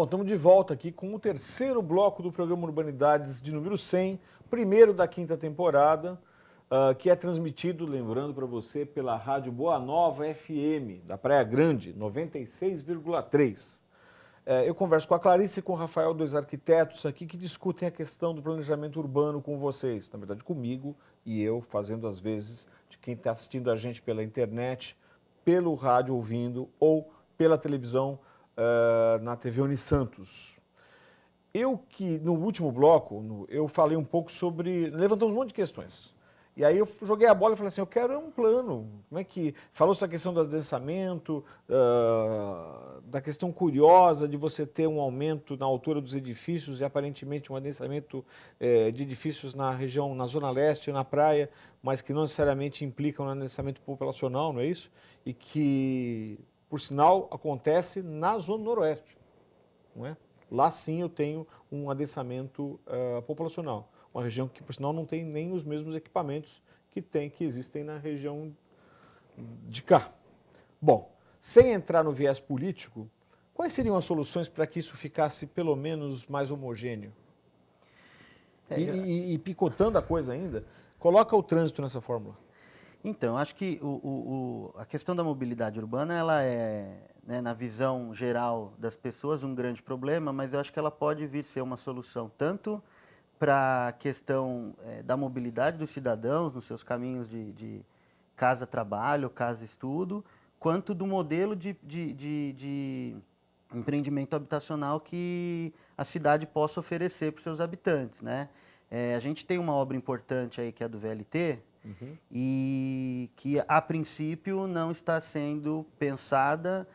Bom, estamos de volta aqui com o terceiro bloco do programa Urbanidades de número 100, primeiro da quinta temporada, que é transmitido, lembrando para você, pela Rádio Boa Nova FM, da Praia Grande, 96,3. Eu converso com a Clarice e com o Rafael, dois arquitetos aqui que discutem a questão do planejamento urbano com vocês, na verdade comigo e eu, fazendo às vezes de quem está assistindo a gente pela internet, pelo rádio ouvindo ou pela televisão na TV Unisantos. Eu que, no último bloco, eu falei um pouco sobre... Levantamos um monte de questões. E aí eu joguei a bola e falei assim, eu quero um plano. Como é que... Falou sobre a questão do adensamento, da questão curiosa de você ter um aumento na altura dos edifícios e aparentemente um adensamento de edifícios na região, na Zona Leste, na praia, mas que não necessariamente implicam no adensamento populacional, não é isso? E que, por sinal, acontece na Zona Noroeste, não é? Lá sim eu tenho um adensamento populacional. Uma região que, por sinal, não tem nem os mesmos equipamentos que existem na região de cá. Bom, sem entrar no viés político, quais seriam as soluções para que isso ficasse pelo menos mais homogêneo? E picotando a coisa ainda, coloca o trânsito nessa fórmula. Então, acho que a questão da mobilidade urbana, ela é, né, na visão geral das pessoas, um grande problema, mas eu acho que ela pode vir ser uma solução tanto para a questão da mobilidade dos cidadãos nos seus caminhos de casa-trabalho, casa-estudo, quanto do modelo de empreendimento habitacional que a cidade possa oferecer para os seus habitantes, né? A gente tem uma obra importante aí que é a do VLT, e que a princípio não está sendo pensada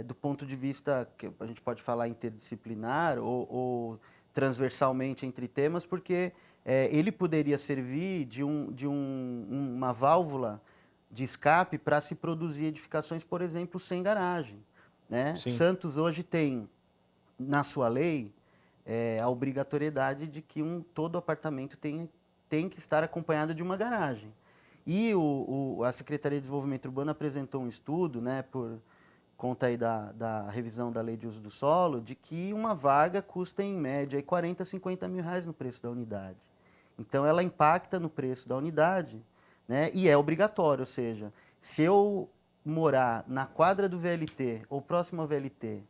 do ponto de vista que a gente pode falar interdisciplinar ou transversalmente entre temas, porque ele poderia servir de uma válvula de escape para se produzir edificações, por exemplo, sem garagem, né? Santos hoje tem, na sua lei, a obrigatoriedade de que todo apartamento tem que estar acompanhado de uma garagem. E a Secretaria de Desenvolvimento Urbano apresentou um estudo, né, por conta aí da revisão da Lei de Uso do Solo, de que uma vaga custa em média aí 40, 50 mil reais no preço da unidade. Então ela impacta no preço da unidade, né, e é obrigatório, ou seja, se eu morar na quadra do VLT ou próximo ao VLT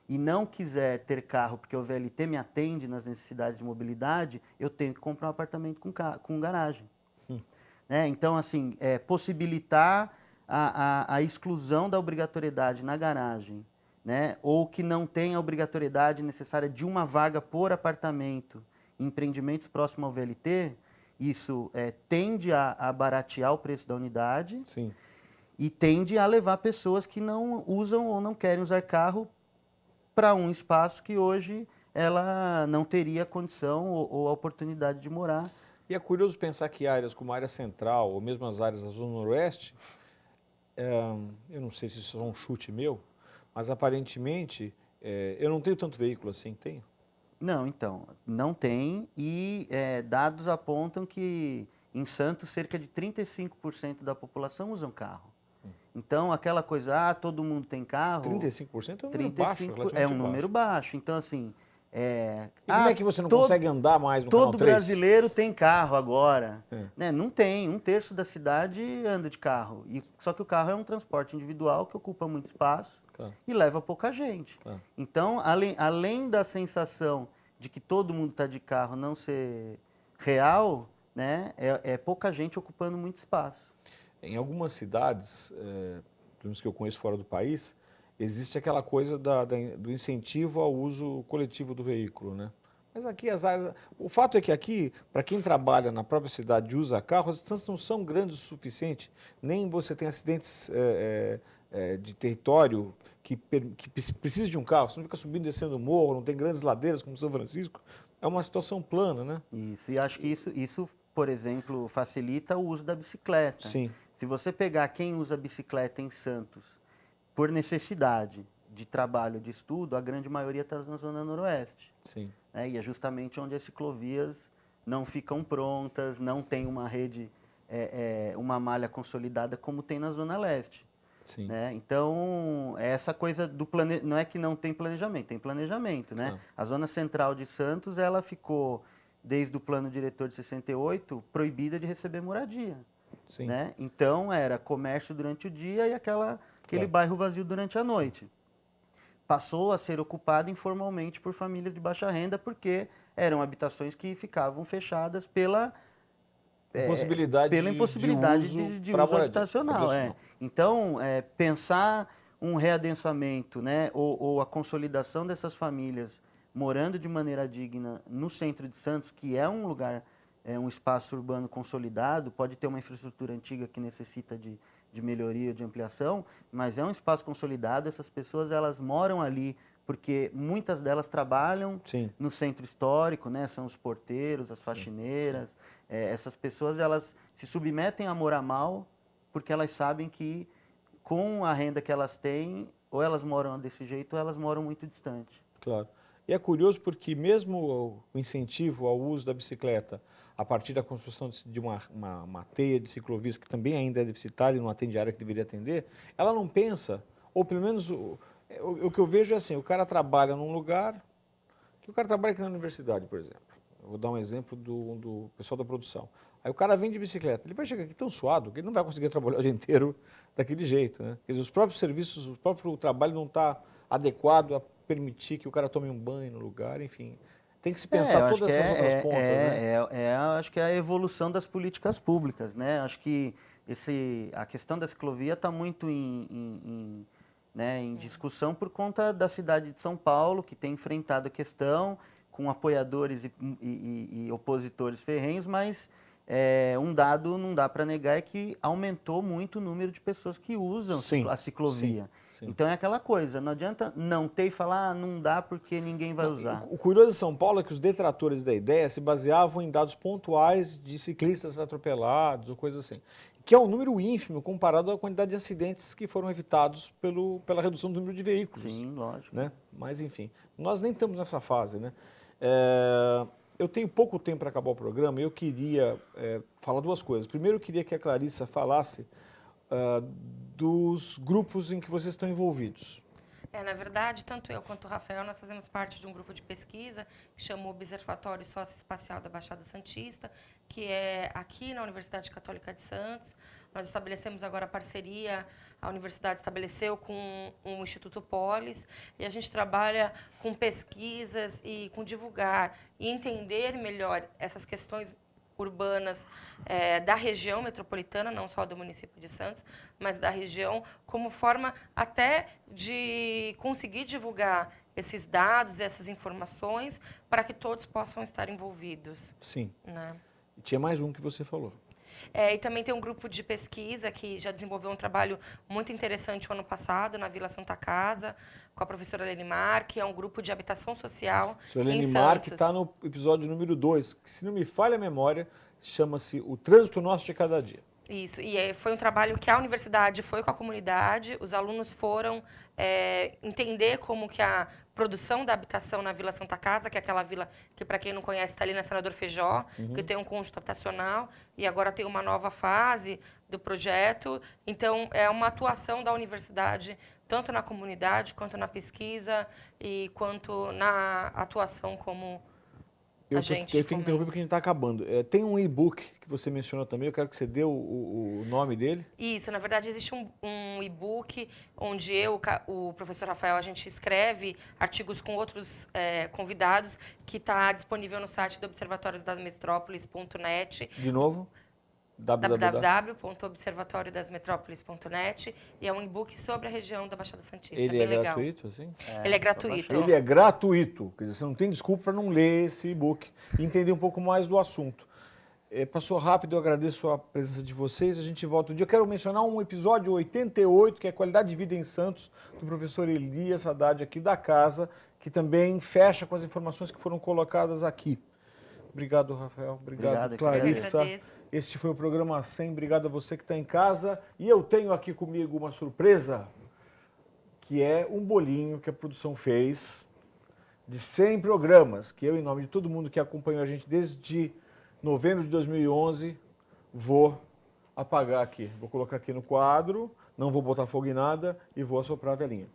e não quiser ter carro porque o VLT me atende nas necessidades de mobilidade, eu tenho que comprar um apartamento com garagem. Né? Então, assim, possibilitar a exclusão da obrigatoriedade na garagem, né? Ou que não tenha a obrigatoriedade necessária de uma vaga por apartamento em empreendimentos próximos ao VLT, isso tende a baratear o preço da unidade. Sim. E tende a levar pessoas que não usam ou não querem usar carro para um espaço que hoje ela não teria condição ou a oportunidade de morar. E é curioso pensar que áreas como a área central, ou mesmo as áreas da Zona Noroeste, eu não sei se isso é um chute meu, mas aparentemente eu não tenho tanto veículo assim, tenho? Não, então, não tem e dados apontam que em Santos cerca de 35% da população usam carro. Então, aquela coisa, todo mundo tem carro... 35% é um número baixo, relativamente é um número baixo. Então, assim... E como é que você não consegue andar mais no Canal 3? Todo brasileiro tem carro agora. Né? Não tem. 1/3 da cidade anda de carro. Só que o carro é um transporte individual que ocupa muito espaço e leva pouca gente. Então, além da sensação de que todo mundo está de carro não ser real, né? É pouca gente ocupando muito espaço. Em algumas cidades, pelo menos que eu conheço fora do país, existe aquela coisa do incentivo ao uso coletivo do veículo, né? Mas aqui as áreas... O fato é que aqui, para quem trabalha na própria cidade e usa carro, as distâncias não são grandes o suficiente, nem você tem acidentes de território que precisa de um carro, você não fica subindo e descendo o morro, não tem grandes ladeiras como São Francisco, é uma situação plana, né? Isso, e acho que isso, por exemplo, facilita o uso da bicicleta. Sim. Se você pegar quem usa bicicleta em Santos por necessidade de trabalho, de estudo, a grande maioria está na Zona Noroeste. Sim. E é justamente onde as ciclovias não ficam prontas, não tem uma rede, uma malha consolidada como tem na Zona Leste. Sim. né? Então, é essa coisa do não é que não tem planejamento, né? A zona central de Santos, ela ficou, desde o plano diretor de 68, proibida de receber moradia, Sim. né? Então, era comércio durante o dia e aquele bairro vazio durante a noite. Passou a ser ocupado informalmente por famílias de baixa renda, porque eram habitações que ficavam fechadas pela impossibilidade de para uso moradia. habitacional. Então, pensar um readensamento, né, ou a consolidação dessas famílias morando de maneira digna no centro de Santos, que é um lugar, um espaço urbano consolidado, pode ter uma infraestrutura antiga que necessita de melhoria, de ampliação, mas é um espaço consolidado, essas pessoas elas moram ali porque muitas delas trabalham no centro histórico, né, são os porteiros, as faxineiras. Essas pessoas elas se submetem a morar mal porque elas sabem que com a renda que elas têm, ou elas moram desse jeito ou elas moram muito distante. Claro. E é curioso porque mesmo o incentivo ao uso da bicicleta, a partir da construção de uma teia de ciclovias, que também ainda é deficitária e não atende a área que deveria atender, ela não pensa, ou pelo menos o que eu vejo é assim, o cara trabalha num lugar, que o cara trabalha aqui na universidade, por exemplo. Eu vou dar um exemplo do pessoal da produção. Aí o cara vem de bicicleta, ele vai chegar aqui tão suado que ele não vai conseguir trabalhar o dia inteiro daquele jeito, né? Quer dizer, os próprios serviços, o próprio trabalho não está adequado a permitir que o cara tome um banho no lugar, enfim. Tem que se pensar Eu acho todas que essas outras pontas, né? acho que é a evolução das políticas públicas, né? Acho que a questão da ciclovia está muito né, em discussão por conta da cidade de São Paulo, que tem enfrentado a questão com apoiadores e opositores ferrenhos, mas um dado não dá para negar é que aumentou muito o número de pessoas que usam a ciclovia. Sim. Então é aquela coisa, não adianta não ter e falar, não dá porque ninguém vai usar. O curioso de São Paulo é que os detratores da ideia se baseavam em dados pontuais de ciclistas atropelados ou coisa assim, que é um número ínfimo comparado à quantidade de acidentes que foram evitados pela redução do número de veículos. Sim, lógico. Né? Mas, enfim, nós nem estamos nessa fase, né? Eu tenho pouco tempo para acabar o programa e eu queria falar duas coisas. Primeiro, eu queria que a Clarissa falasse dos grupos em que vocês estão envolvidos. Na verdade, tanto eu quanto o Rafael, nós fazemos parte de um grupo de pesquisa que chama Observatório Socioespacial da Baixada Santista, que é aqui na Universidade Católica de Santos. Nós estabelecemos agora parceria, a universidade estabeleceu com o Instituto Polis, e a gente trabalha com pesquisas e com divulgar e entender melhor essas questões urbanas da região metropolitana, não só do município de Santos, mas da região, como forma até de conseguir divulgar esses dados, essas informações, para que todos possam estar envolvidos. Sim. Né? E tinha mais um que você falou. E também tem um grupo de pesquisa que já desenvolveu um trabalho muito interessante o ano passado, na Vila Santa Casa, com a professora Lenimar, que é um grupo de habitação social em Santos. Lenimar, que está no episódio número 2, que, se não me falha a memória, chama-se O Trânsito Nosso de Cada Dia. Isso, e foi um trabalho que a universidade foi com a comunidade, os alunos foram entender como que a produção da habitação na Vila Santa Casa, que é aquela vila que, para quem não conhece, está ali na Senador Feijó, que tem um conjunto habitacional, e agora tem uma nova fase do projeto. Então, é uma atuação da universidade, tanto na comunidade, quanto na pesquisa, e quanto na atuação como Eu tenho que interromper porque a gente está acabando. Tem um e-book que você mencionou também, eu quero que você dê o nome dele. Isso, na verdade, existe um e-book onde o professor Rafael, a gente escreve artigos com outros convidados, que está disponível no site do observatoriodasmetrópolis.net. De novo? www.observatoriodasmetrópolis.net, e é um e-book sobre a região da Baixada Santista. Ele é gratuito, assim? Ele é gratuito. Ele é gratuito, quer dizer, você não tem desculpa para não ler esse e-book e entender um pouco mais do assunto. Passou rápido, eu agradeço a presença de vocês, a gente volta um dia. Eu quero mencionar um episódio 88, que é Qualidade de Vida em Santos, do professor Elias Haddad, aqui da casa, que também fecha com as informações que foram colocadas aqui. Obrigado, Rafael. Obrigado, Clarissa. Este foi o programa 100. Obrigado a você que está em casa. E eu tenho aqui comigo uma surpresa, que é um bolinho que a produção fez de 100 programas, que eu, em nome de todo mundo que acompanhou a gente desde novembro de 2011, vou apagar aqui. Vou colocar aqui no quadro. não vou botar fogo em nada e vou assoprar a velhinha.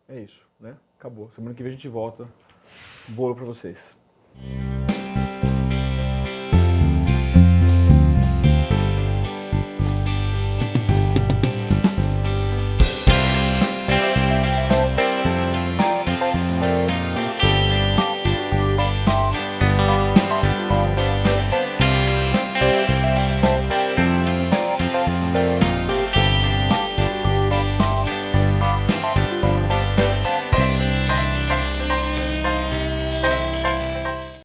É isso, né? Acabou. Semana que vem a gente volta. Bolo para vocês.